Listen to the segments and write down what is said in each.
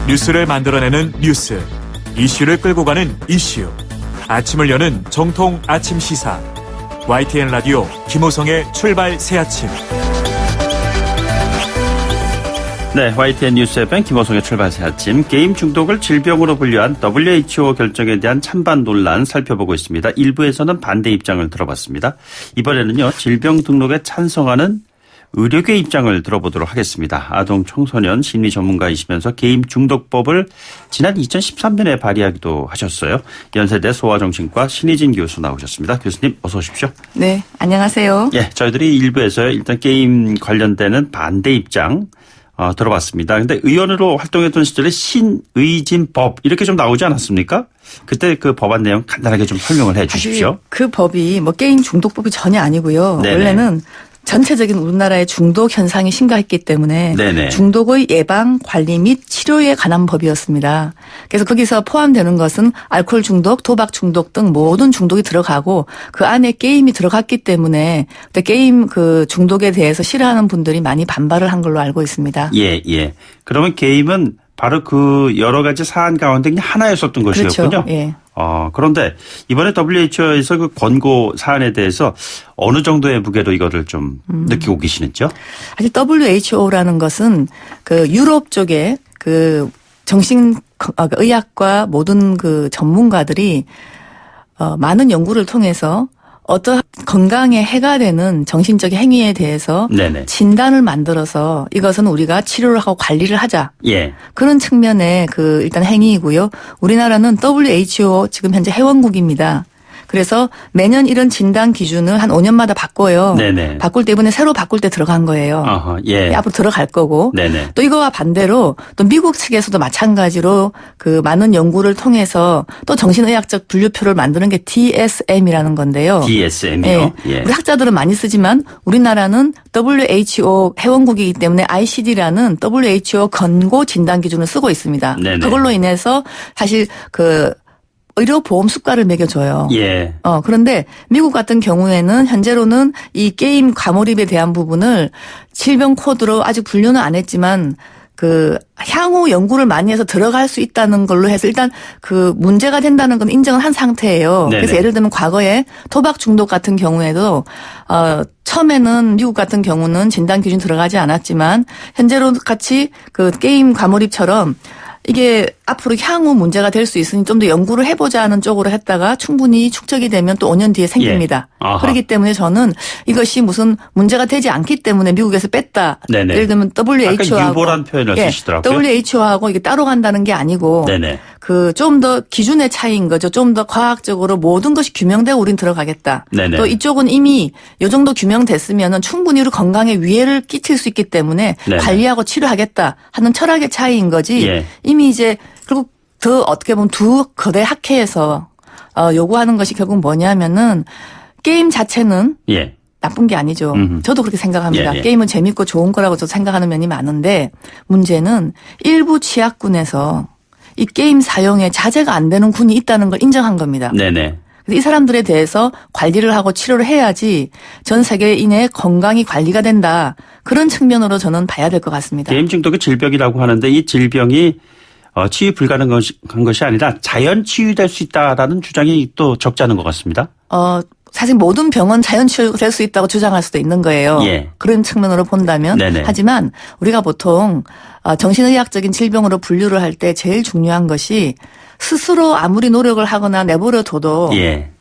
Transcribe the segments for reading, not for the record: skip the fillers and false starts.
뉴스를 만들어내는 뉴스, 이슈를 끌고 가는 이슈. 아침을 여는 정통 아침 시사. YTN 라디오 김호성의 출발 새아침. 네, YTN 뉴스 FM 김호성의 출발 새아침. 게임 중독을 질병으로 분류한 WHO 결정에 대한 찬반 논란 살펴보고 있습니다. 일부에서는 반대 입장을 들어봤습니다. 이번에는요, 질병 등록에 찬성하는 의료계 입장을 들어보도록 하겠습니다. 아동 청소년 심리 전문가이시면서 게임 중독법을 지난 2013년에 발의하기도 하셨어요. 연세대 소아정신과 신희진 교수 나오셨습니다. 교수님 어서 오십시오. 네, 안녕하세요. 예, 저희들이 일부에서 일단 게임 관련되는 반대 입장 들어봤습니다. 근데 의원으로 활동했던 시절에 신의진법 이렇게 좀 나오지 않았습니까? 그때 그 법안 내용 간단하게 좀 설명을 해 주십시오. 그 법이 게임 중독법이 전혀 아니고요. 네네. 원래는 전체적인 우리나라의 중독 현상이 심각했기 때문에 네네. 중독의 예방, 관리 및 치료에 관한 법이었습니다. 그래서 거기서 포함되는 것은 알코올 중독, 도박 중독 등 모든 중독이 들어가고 그 안에 게임이 들어갔기 때문에 그때 게임 그 중독에 대해서 싫어하는 분들이 많이 반발을 한 걸로 알고 있습니다. 예, 예. 그러면 게임은 바로 그 여러 가지 사안 가운데 하나였었던 것이었군요. 그렇죠. 예. 그런데 이번에 WHO에서 그 권고 사안에 대해서 어느 정도의 무게로 이거를 좀 느끼고 계시는지요? 사실 WHO라는 것은 그 유럽 쪽에 그 정신의학과 모든 그 전문가들이 많은 연구를 통해서 어떤 건강에 해가 되는 정신적 행위에 대해서 네네. 진단을 만들어서 이것은 우리가 치료를 하고 관리를 하자. 예. 그런 측면의 그 일단 행위이고요. 우리나라는 WHO 지금 현재 회원국입니다. 그래서 매년 이런 진단 기준을 한 5년마다 바꿔요. 네네. 바꿀 때 이번에 새로 바꿀 때 들어간 거예요. 어허, 예. 앞으로 들어갈 거고. 네네. 또 이거와 반대로 또 미국 측에서도 마찬가지로 그 많은 연구를 통해서 또 정신의학적 분류표를 만드는 게 DSM이라는 건데요. DSM이요? 예. 우리 학자들은 많이 쓰지만 우리나라는 WHO 회원국이기 때문에 ICD라는 WHO 권고 진단 기준을 쓰고 있습니다. 네네. 그걸로 인해서 사실 그 의료보험 수가를 매겨줘요. 예. 그런데 미국 같은 경우에는 현재로는 이 게임 과몰입에 대한 부분을 질병 코드로 아직 분류는 안 했지만 그 향후 연구를 많이 해서 들어갈 수 있다는 걸로 해서 일단 그 문제가 된다는 건 인정을 한 상태예요. 네네. 그래서 예를 들면 과거에 토박 중독 같은 경우에도 처음에는 미국 같은 경우는 진단 기준 들어가지 않았지만 현재로 같이 그 게임 과몰입처럼 이게 앞으로 향후 문제가 될 수 있으니 좀 더 연구를 해보자 하는 쪽으로 했다가 충분히 축적이 되면 또 5년 뒤에 생깁니다. 예. 그렇기 때문에 저는 이것이 무슨 문제가 되지 않기 때문에 미국에서 뺐다. 네네. 예를 들면 WHO하고. 아까 유보란 표현을 쓰시더라고요. WHO하고 이게 따로 간다는 게 아니고. 네네. 그 좀 더 기준의 차이인 거죠. 좀 더 과학적으로 모든 것이 규명되고 우린 들어가겠다. 네네. 또 이쪽은 이미 이 정도 규명됐으면은 충분히 우리 건강에 위해를 끼칠 수 있기 때문에 네네. 관리하고 치료하겠다 하는 철학의 차이인 거지. 예. 이미 이제 그리고 더 어떻게 보면 두 거대 학회에서 요구하는 것이 결국 뭐냐면은 게임 자체는 예. 나쁜 게 아니죠. 저도 그렇게 생각합니다. 예, 예. 게임은 재밌고 좋은 거라고 저도 생각하는 면이 많은데 문제는 일부 취약군에서 이 게임 사용에 자제가 안 되는 군이 있다는 걸 인정한 겁니다. 네네. 그래서 이 사람들에 대해서 관리를 하고 치료를 해야지 전 세계인의 건강이 관리가 된다. 그런 측면으로 저는 봐야 될 것 같습니다. 게임 중독이 질병이라고 하는데 이 질병이 치유 불가능한 것이 아니라 자연 치유될 수 있다라는 주장이 또 적지 않은 것 같습니다. 사실 모든 병은 자연 치유될 수 있다고 주장할 수도 있는 거예요. 예. 그런 측면으로 본다면. 네네. 하지만 우리가 보통 정신의학적인 질병으로 분류를 할 때 제일 중요한 것이 스스로 아무리 노력을 하거나 내버려둬도 예.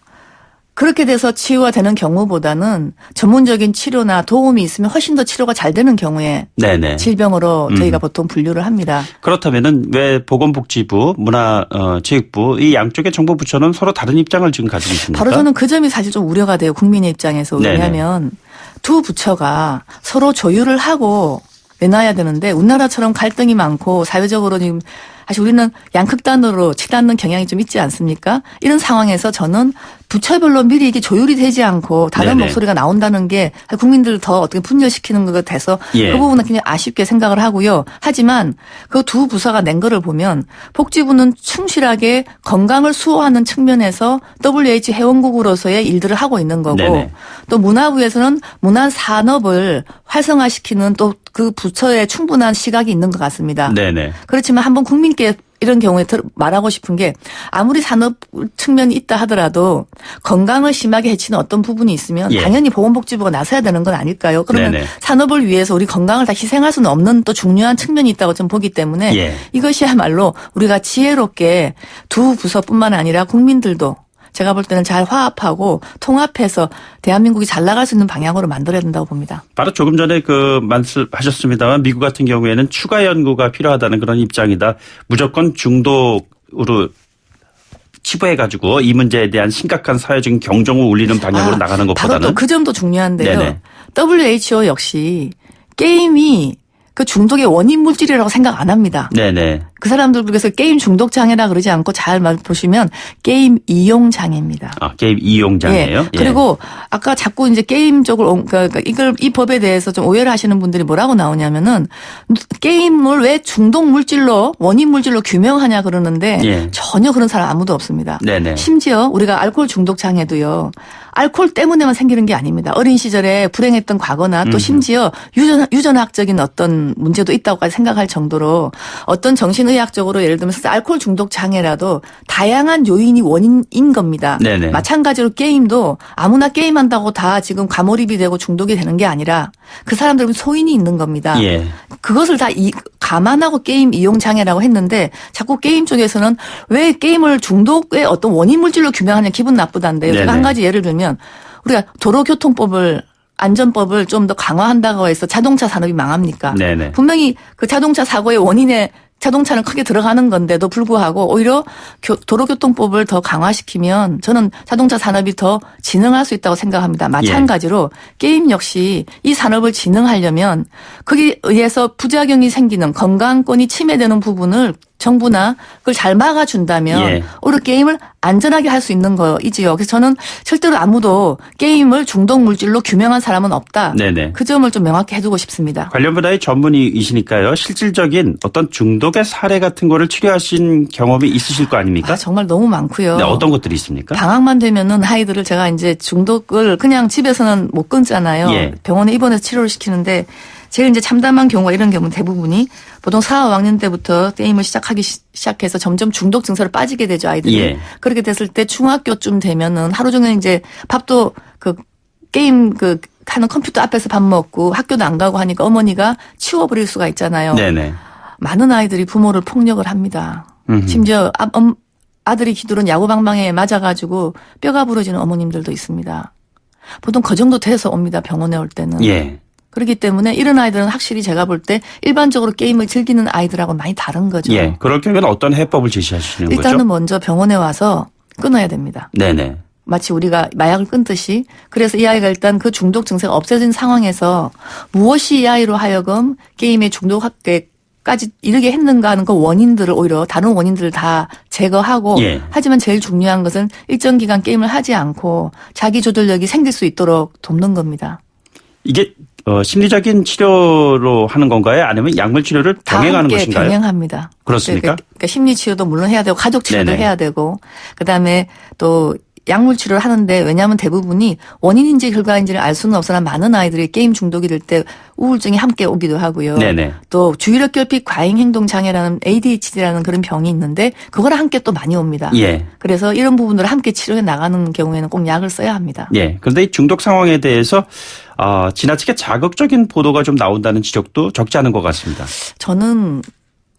그렇게 돼서 치유가 되는 경우보다는 전문적인 치료나 도움이 있으면 훨씬 더 치료가 잘 되는 경우에 네네. 질병으로 저희가 보통 분류를 합니다. 그렇다면은 왜 보건복지부, 문화체육부 이 양쪽의 정부 부처는 서로 다른 입장을 지금 가지고 있습니까? 바로 저는 그 점이 사실 좀 우려가 돼요. 국민의 입장에서. 왜냐하면 두 부처가 서로 조율을 하고 내놔야 되는데 우리나라처럼 갈등이 많고 사회적으로 지금 사실 우리는 양극단으로 치닫는 경향이 좀 있지 않습니까? 이런 상황에서 저는 부처별로 미리 이게 조율이 되지 않고 다른 네네. 목소리가 나온다는 게 국민들을 더 어떻게 분열시키는 것 같아서 예. 그 부분은 굉장히 아쉽게 생각을 하고요. 하지만 그 두 부서가 낸 거를 보면 복지부는 충실하게 건강을 수호하는 측면에서 WHO 회원국으로서의 일들을 하고 있는 거고 네네. 또 문화부에서는 문화 산업을 활성화시키는 또 그 부처에 충분한 시각이 있는 것 같습니다. 네네. 그렇지만 한번 국민께 이런 경우에 말하고 싶은 게 아무리 산업 측면이 있다 하더라도 건강을 심하게 해치는 어떤 부분이 있으면 예. 당연히 보건복지부가 나서야 되는 건 아닐까요? 그러면 네네. 산업을 위해서 우리 건강을 다 희생할 수는 없는 또 중요한 측면이 있다고 좀 보기 때문에 예. 이것이야말로 우리가 지혜롭게 두 부서뿐만 아니라 국민들도 제가 볼 때는 잘 화합하고 통합해서 대한민국이 잘 나갈 수 있는 방향으로 만들어야 된다고 봅니다. 바로 조금 전에 그 말씀하셨습니다만 미국 같은 경우에는 추가 연구가 필요하다는 그런 입장이다. 무조건 중독으로 치부해가지고 이 문제에 대한 심각한 사회적인 경종을 울리는 방향으로 나가는 것보다는. 바로 또 그 점도 중요한데요. 네네. WHO 역시 게임이 그 중독의 원인 물질이라고 생각 안 합니다. 네네. 그 사람들 그래서 게임 중독 장애라 그러지 않고 잘 보시면 게임 이용 장애입니다. 아, 게임 이용 장애예요? 예. 그리고 아까 자꾸 이제 게임 쪽을 그러니까 이 법에 대해서 좀 오해를 하시는 분들이 뭐라고 나오냐면은 게임을 왜 중독 물질로 원인 물질로 규명하냐 그러는데 예. 전혀 그런 사람 아무도 없습니다. 네네. 심지어 우리가 알코올 중독 장애도요. 알코올 때문에만 생기는 게 아닙니다. 어린 시절에 불행했던 과거나 또 심지어 유전학적인 어떤 문제도 있다고까지 생각할 정도로 어떤 정신의학적으로 예를 들면 알코올 중독 장애라도 다양한 요인이 원인인 겁니다. 네네. 마찬가지로 게임도 아무나 게임한다고 다 지금 과몰입이 되고 중독이 되는 게 아니라 그 사람들은 소인이 있는 겁니다. 예. 그것을 다 감안하고 게임 이용 장애라고 했는데 자꾸 게임 쪽에서는 왜 게임을 중독의 어떤 원인 물질로 규명하냐 기분 나쁘다는데요. 제가 네네. 한 가지 예를 들면 우리가 도로교통법을 안전법을 좀 더 강화한다고 해서 자동차 산업이 망합니까? 네네. 분명히 그 자동차 사고의 원인에 자동차는 크게 들어가는 건데도 불구하고 오히려 도로교통법을 더 강화시키면 저는 자동차 산업이 더 진흥할 수 있다고 생각합니다. 마찬가지로 게임 역시 이 산업을 진흥하려면 거기에 의해서 부작용이 생기는 건강권이 침해되는 부분을 정부나 그걸 잘 막아준다면 예. 오히려 게임을 안전하게 할 수 있는 거이지요. 그래서 저는 절대로 아무도 게임을 중독 물질로 규명한 사람은 없다. 네네. 그 점을 좀 명확히 해두고 싶습니다. 관련 분야의 전문의이시니까요. 실질적인 어떤 중독의 사례 같은 거를 치료하신 경험이 있으실 거 아닙니까? 정말 너무 많고요. 네, 어떤 것들이 있습니까? 방학만 되면은 아이들을 제가 이제 중독을 그냥 집에서는 못 끊잖아요. 예. 병원에 입원해서 치료를 시키는데 제일 이제 참담한 경우가 이런 경우는 대부분이 보통 4, 5학년 때부터 게임을 시작해서 점점 중독 증세로 빠지게 되죠, 아이들이. 예. 그렇게 됐을 때 중학교쯤 되면은 하루 종일 이제 밥도 그 게임 하는 컴퓨터 앞에서 밥 먹고 학교도 안 가고 하니까 어머니가 치워버릴 수가 있잖아요. 네네. 많은 아이들이 부모를 폭력을 합니다. 심지어 아들이 기두른 야구방망이에 맞아가지고 뼈가 부러지는 어머님들도 있습니다. 보통 그 정도 돼서 옵니다. 병원에 올 때는. 예. 그렇기 때문에 이런 아이들은 확실히 제가 볼 때 일반적으로 게임을 즐기는 아이들하고 많이 다른 거죠. 예. 그럴 경우에는 어떤 해법을 제시하시는 거죠? 일단은 먼저 병원에 와서 끊어야 됩니다. 네네. 마치 우리가 마약을 끊듯이. 그래서 이 아이가 일단 그 중독 증세가 없어진 상황에서 무엇이 이 아이로 하여금 게임의 중독까지 이르게 했는가 하는 그 원인들을 오히려 다른 원인들을 다 제거하고 예. 하지만 제일 중요한 것은 일정 기간 게임을 하지 않고 자기 조절력이 생길 수 있도록 돕는 겁니다. 이게 심리적인 치료로 하는 건가요? 아니면 약물 치료를 병행하는 다 함께 것인가요? 병행합니다. 그렇습니까? 그러니까 심리 치료도 물론 해야 되고 가족 치료도 네네. 해야 되고 그다음에 또 약물 치료를 하는데 왜냐하면 대부분이 원인인지 결과인지를 알 수는 없으나 많은 아이들이 게임 중독이 될 때 우울증이 함께 오기도 하고요. 네네. 또 주의력 결핍 과잉 행동 장애라는 ADHD라는 그런 병이 있는데 그거랑 함께 또 많이 옵니다. 예. 그래서 이런 부분들을 함께 치료해 나가는 경우에는 꼭 약을 써야 합니다. 예. 그런데 이 중독 상황에 대해서 지나치게 자극적인 보도가 좀 나온다는 지적도 적지 않은 것 같습니다. 저는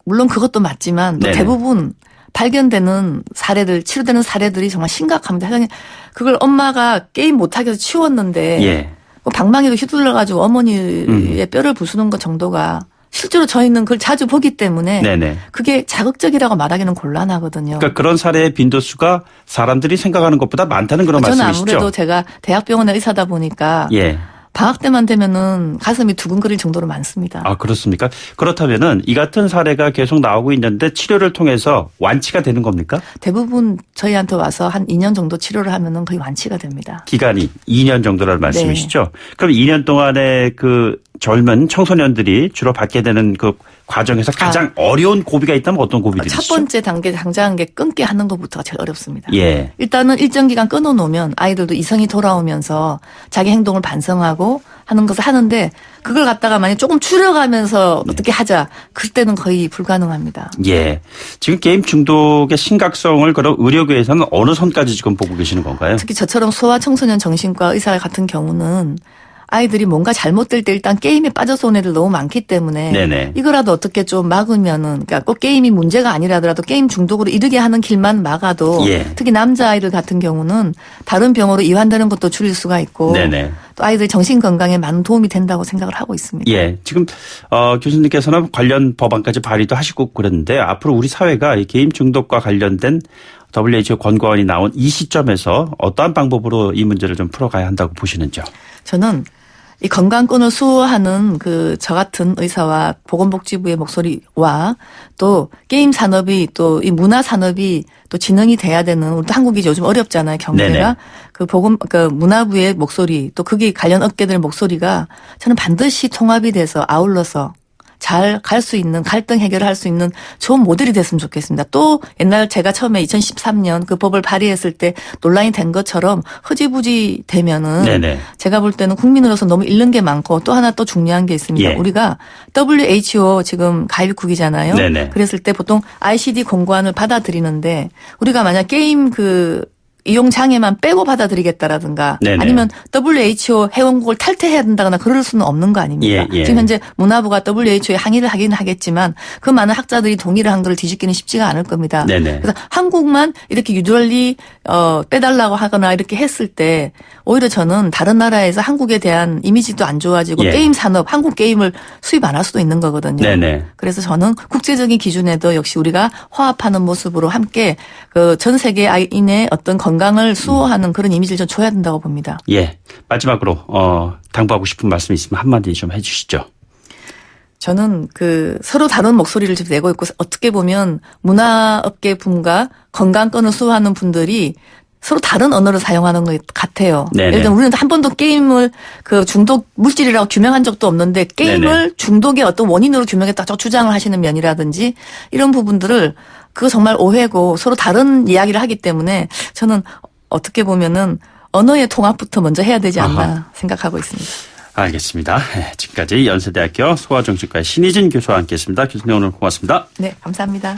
물론 그것도 맞지만 또 네네. 대부분 발견되는 사례들, 치료되는 사례들이 정말 심각합니다. 세상에 그걸 엄마가 게임 못하게 해서 치웠는데 예. 방망이로 휘둘러가지고 어머니의 뼈를 부수는 것 정도가 실제로 저희는 그걸 자주 보기 때문에 네네. 그게 자극적이라고 말하기는 곤란하거든요. 그러니까 그런 사례의 빈도수가 사람들이 생각하는 것보다 많다는 그런 저는 말씀이시죠? 아무래도 제가 대학병원의 의사다 보니까 예. 방학 때만 되면은 가슴이 두근거릴 정도로 많습니다. 아, 그렇습니까? 그렇다면은 이 같은 사례가 계속 나오고 있는데 치료를 통해서 완치가 되는 겁니까? 대부분 저희한테 와서 한 2년 정도 치료를 하면은 거의 완치가 됩니다. 기간이 2년 정도라는 말씀이시죠? 네. 그럼 2년 동안에 그 젊은 청소년들이 주로 받게 되는 그 과정에서 가장 어려운 고비가 있다면 어떤 고비들이 있죠? 첫 번째 단계 당장한 게 끊게 하는 것부터가 제일 어렵습니다. 예. 일단은 일정 기간 끊어놓으면 아이들도 이성이 돌아오면서 자기 행동을 반성하고 하는 것을 하는데 그걸 갖다가 만약 조금 줄여가면서 어떻게 하자. 그때는 거의 불가능합니다. 예. 지금 게임 중독의 심각성을 그럼 의료계에서는 어느 선까지 지금 보고 계시는 건가요? 특히 저처럼 소아청소년 정신과 의사 같은 경우는 아이들이 뭔가 잘못될 때 일단 게임에 빠져서 온 애들 너무 많기 때문에 네네. 이거라도 어떻게 좀 막으면은 그러니까 꼭 게임이 문제가 아니라더라도 게임 중독으로 이르게 하는 길만 막아도 예. 특히 남자아이들 같은 경우는 다른 병으로 이완되는 것도 줄일 수가 있고 네네. 또 아이들 정신 건강에 많은 도움이 된다고 생각을 하고 있습니다. 예. 지금 교수님께서는 관련 법안까지 발의도 하시고 그랬는데 앞으로 우리 사회가 이 게임 중독과 관련된 WHO 권고안이 나온 이 시점에서 어떠한 방법으로 이 문제를 좀 풀어가야 한다고 보시는지요? 저는 이 건강권을 수호하는 저 같은 의사와 보건복지부의 목소리와 또 게임 산업이 또 이 문화 산업이 또 진흥이 돼야 되는 우리 한국이 요즘 어렵잖아요. 경제가. 네네. 문화부의 목소리 또 거기 관련 업계들 목소리가 저는 반드시 통합이 돼서 아울러서 잘 갈 수 있는 갈등 해결을 할 수 있는 좋은 모델이 됐으면 좋겠습니다. 또 옛날 제가 처음에 2013년 그 법을 발의했을 때 논란이 된 것처럼 흐지부지 되면은 네네. 제가 볼 때는 국민으로서 너무 잃는 게 많고 또 하나 또 중요한 게 있습니다. 예. 우리가 WHO 지금 가입국이잖아요. 네네. 그랬을 때 보통 ICD 권고안을 받아들이는데 우리가 만약 게임 이용 장애만 빼고 받아들이겠다라든가 네네. 아니면 WHO 회원국을 탈퇴해야 된다거나 그럴 수는 없는 거 아닙니까? 예, 예. 지금 현재 문화부가 WHO에 항의를 하기는 하겠지만 그 많은 학자들이 동의를 한 걸 뒤집기는 쉽지가 않을 겁니다. 네네. 그래서 한국만 이렇게 유달리 빼달라고 하거나 이렇게 했을 때 오히려 저는 다른 나라에서 한국에 대한 이미지도 안 좋아지고 예. 게임 산업, 한국 게임을 수입 안 할 수도 있는 거거든요. 네네. 그래서 저는 국제적인 기준에도 역시 우리가 화합하는 모습으로 함께 전 세계인의 어떤 건강을 수호하는 그런 이미지를 좀 줘야 된다고 봅니다. 예. 마지막으로 당부하고 싶은 말씀 있으면 한마디 좀 해 주시죠. 저는 서로 다른 목소리를 지금 내고 있고 어떻게 보면 문화업계 분과 건강권을 수호하는 분들이 서로 다른 언어를 사용하는 것 같아요. 네네. 예를 들면 우리는 한 번도 게임을 중독 물질이라고 규명한 적도 없는데 게임을 네네. 중독의 어떤 원인으로 규명했다고 주장을 하시는 면이라든지 이런 부분들을 그거 정말 오해고 서로 다른 이야기를 하기 때문에 저는 어떻게 보면은 언어의 통합부터 먼저 해야 되지 않나 생각하고 있습니다. 알겠습니다. 지금까지 연세대학교 소아정신과의 신희진 교수와 함께했습니다. 교수님 오늘 고맙습니다. 네, 감사합니다.